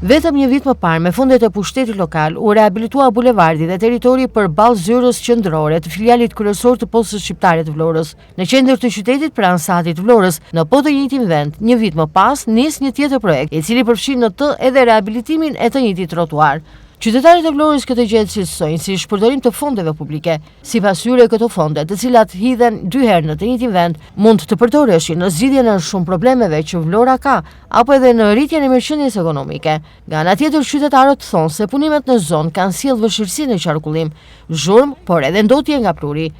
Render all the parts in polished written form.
Vetëm një vit më parë, me fondet e pushtetit lokal, u rehabilitua bulevardi dhe territori përballë zyrës qendrore të filialit kryesor të Postës Shqiptare të Vlorës. Në qendër të qytetit pranë satit të Vlorës, në po të njëjtin vend, një vit më pas nis një tjetër projekt, i cili përfshin në të edhe rehabilitimin e të njëjtit trotuar. Qytetarët e Vlorës këtë gjë cilësojnë si shpërdorim të fondeve publike. Sipas tyre, këto fonde, të cilat hidhen 2 herë në të njëjtin vend, mund të përdoreshin në zgjidhjen e shumë problemeve që Vlora ka, apo edhe në rritjen e mirëqenies ekonomike. Nga ana tjetër, qytetarët thonë se punimet në zonë kanë sjellë vështirësi në qarkullim, zhurmë, por edhe ndotje nga pluri.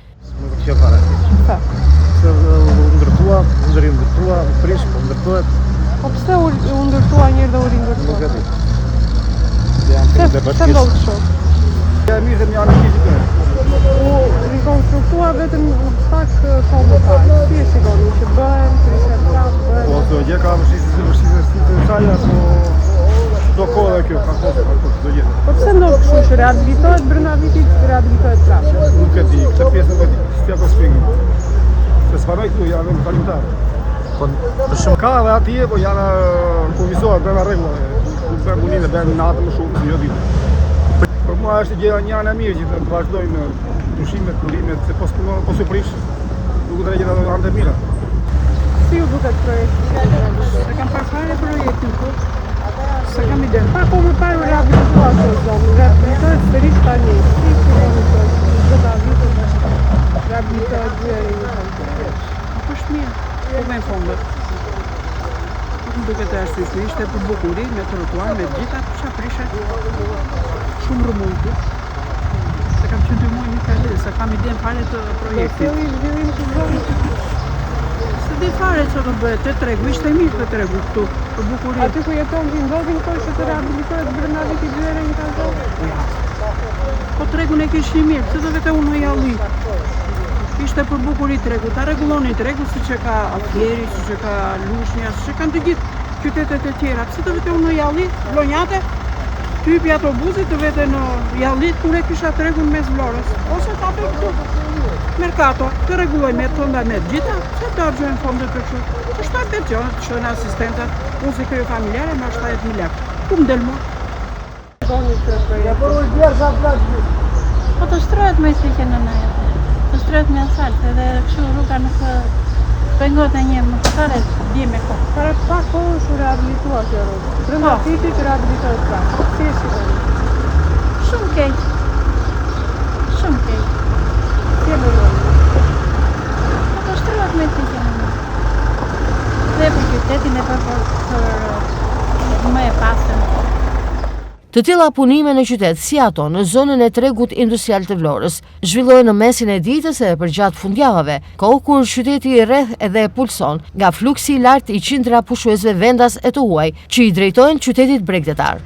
Po pse u ndërtua një dhe u rindërtua? Se ndodhë shumë? Mirë dhe mjanë fizikë. U rekonstruktua vetëm pak kombëtar. Si e shikoni që bëhen, krishet prapë, bëhen? Po, të gjë ka vështirësi të saj, apo do kohë dhe kjo, ka kohë, do gjë. Po pse ndodhë kështu që rehabilitohet brenda vitit, rehabilitohet prapë? Nuk e di, këtë pjesë nuk e di, s'tja po shpjegoj. Se s'panoj këtu, janë në falimentarë. Shumë ka dhe atje, po janë kuvizohet, bëna rregulla. Nuk bërë punin dhe bërë natë më shumë, jo ditë. Për mua është gjëja një anë e mirë që të vazhdojmë pushimet, purimet, se po su prish, duke të regjena anë të mira. Si ju duket projekti? Se kam parë projektin ku, se kam ide. Pa ko më parë rehabilituar të zonë, rehabilitohet sërish tani, si filloni të gjitha vitët, rehabilitohet gjeri një të. Apo është mirë, po me fondet. Më duke të ashtu ishte për bukuri, me trotuar, me gjitha, qa prishe, shumë rëmujtë. Se kam qënë 2 muaj një kalli, se kam ide në fare të projektit. Zhvillim të zonë? Se di fare që të bëhet të tregu, ishte mirë të tregu këtu, për bukuri. Aty ku jeton të ndodhin këto që të rehabilitohet brenda vitit 2 herë një kalzon? Po tregun e kishë mirë, pëse të vete unë jalli. Ishte për bukuri tregu, ta reguloni tregu si që ka Atjeri, si që ka Lushnja, si që kanë të gjithë qytetet e tjera. Pse të vete unë në jalli, Vlonjate, të hypi autobusit të vete në jallit, kure kisha tregun mes Vlorës. Ose ta për këtu, Merkato, të reguloj me të fondamet gjitha, se të argjojnë fondet për kështu. Të shtaj pensionet, të shtojnë asistentat, unë si kryo familjare, me 70.000 lek. Ku më delmo? Po të shtrohet me si që në nëjë. Të shtrohet me asfalt, edhe kështu rruga nuk pengot e një më këtare bje me kohë. Para pak kohë është rehabilitua kjo rrugë. Brenda vitit rehabilitohet prapë. Si e shikoni? Shumë keq. Shumë keq. Si e mendoni? Po të shtrohet me si që në nëjë. Dhe për qytetin e për më e pasën. Të tilla punime në qytet, si ato në zonën e tregut industrial të Vlorës, zhvillohen në mesin e ditës e përgjatë fundjavave, kohë kur qyteti rreth edhe pulson nga fluksi i lartë i qindra pushuesve vendas e të huaj, që i drejtojnë qytetit bregdetar.